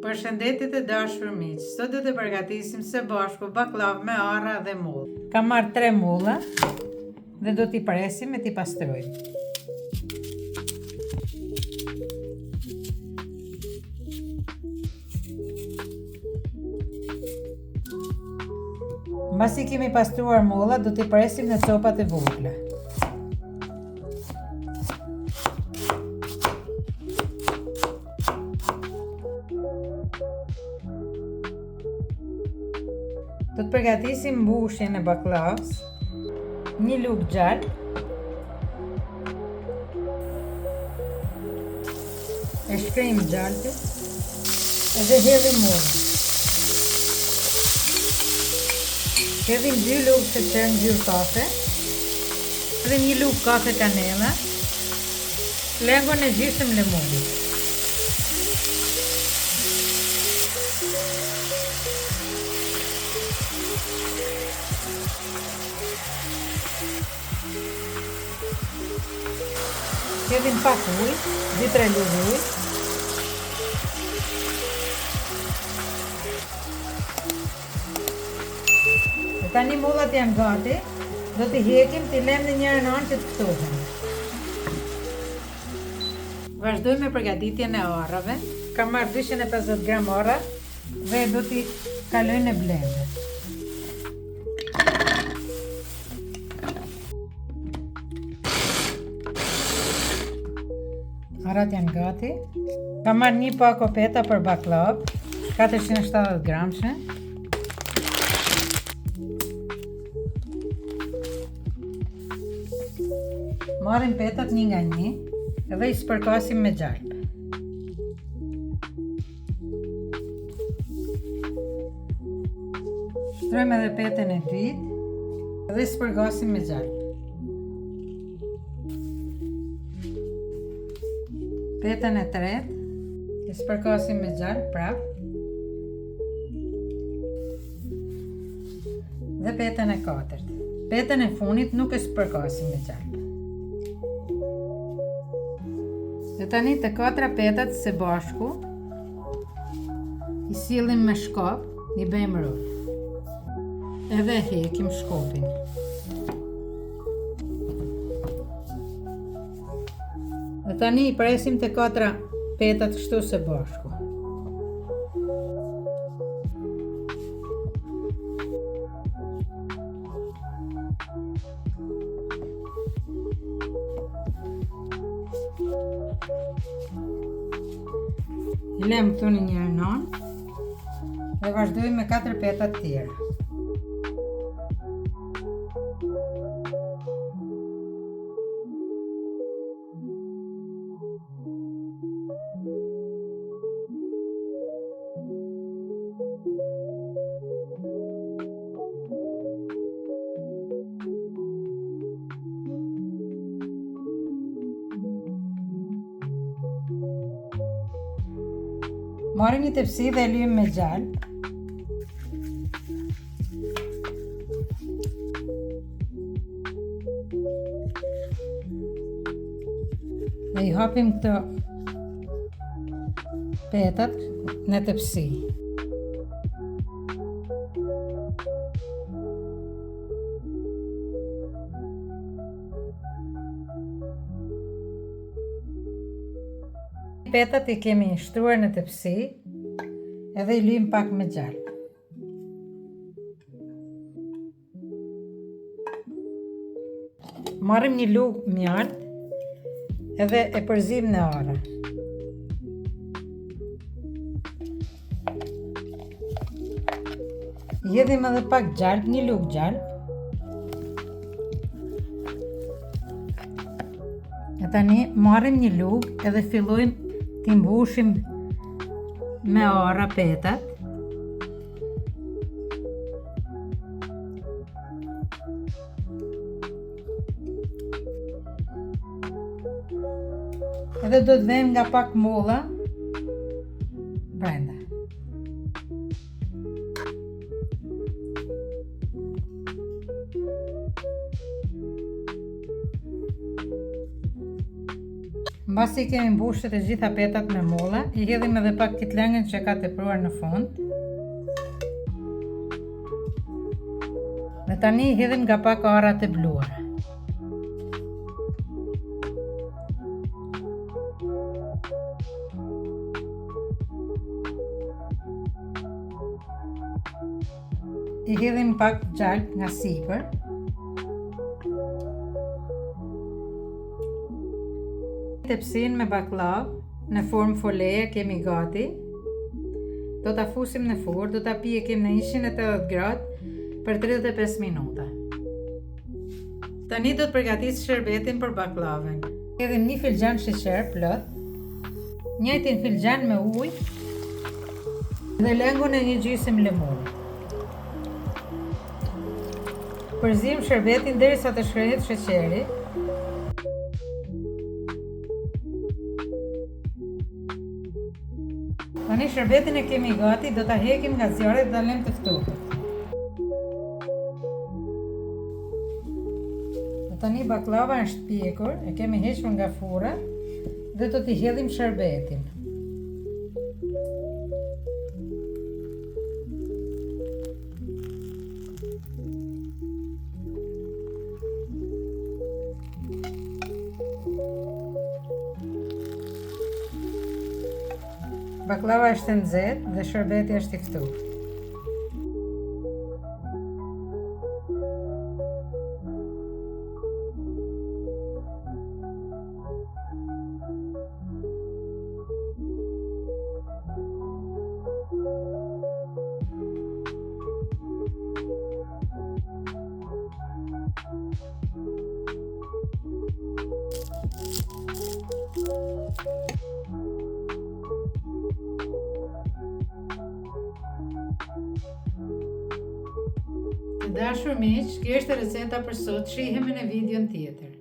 Përshëndetje të dashur miq, sot do të përgatisim së bashku bakllavë me arra dhe mollë. Kam marrë 3 molla dhe do t'i presim e t'i pastrojmë. Mbasi kemi pastruar mollat, do t'i presim në copat e vogla. Do të përgatisim mbushjen e baklavës, një lugë gjalp, e shkrim gjalpit edhe hedhim mollën. Hedhim 2 lugë sheqer ngjyrë kafe, edhe një lugë kafe kanela, flengon e gjysmë lemonit. Hedhim pak ujë, 2-3 lugë ujë. E tani mollat janë gati, do t'i hekim, t'i lëmë në njërën anë që të ftohen. Vazhdojmë me përgatitjen e arrave. Kam marrë 250 gram arra dhe do t'i kaloj në blender. Arrat janë gati. Kam marrë një pako peta për baklavë, 470 gramshe. Marrim petat një nga një edhe i spërkasim me gjalp. Shtrojmë edhe petën e dytë edhe i spërkasim me gjalp. Petën e tretë e spërkasim me gjalp prap. Dhe petën e katërt. Petën e funit nuk e spërkasim me gjalp. Dhe tani të 4 petat së bashku i sillim me shkop, i bëjmë rol. Edhe hekim shkopin. Dhe tani i presim të 4 petat kështu së bashku. I lëmë këtu në njërën anë dhe vazhdojmë me 4 petat tjera. Marrim një tepsi dhe e lyjmë me gjalp. Dhe i hapim këto petat në tepsi. Petat i kemi shtruar në tepsi edhe i lyjmë pak me gjalp. Marrim një lugë mjalt edhe e përzim në arra. Hedhim edhe pak gjalp, një lugë gjalp. E tani marrim një lugë edhe fillojmë t'i mbushim me arra petat. Edhe do të vëmë nga pak molla brenda. Mbasi kemi mbushur të gjitha petat me molla, I hedhim edhe pak kitlengën që ka tepruar në fund. Dhe tani I hedhim nga pak arrat e bluara. I hedhim pak gjalp nga sipër. Tepsinë me bakllavë në formë foleje kemi gati. Do ta fusim në furrë, do ta pjekim në 180 gradë për 35 minuta. Tani do të përgatis sherbetin për baklavën. Hedhim 1 filxhan sheqer plot, njëjtin filxhan me ujë dhe lëngun e 1 gjysmë limoni. Përzim sherbetin derisa të shkrehet sheqeri. Tani sherbetin e kemi gati, do ta hekim nga zjarri dhe ta lëmë të ftohtë. Tani baklava është pjekur, e kemi hequr nga furra dhe do t'i hedhim sherbetin. Baklava është e nxehtë dhe sherbeti është I ftohtë. Të dashur miq, kjo është receta për sot, shihemi në videon tjetër.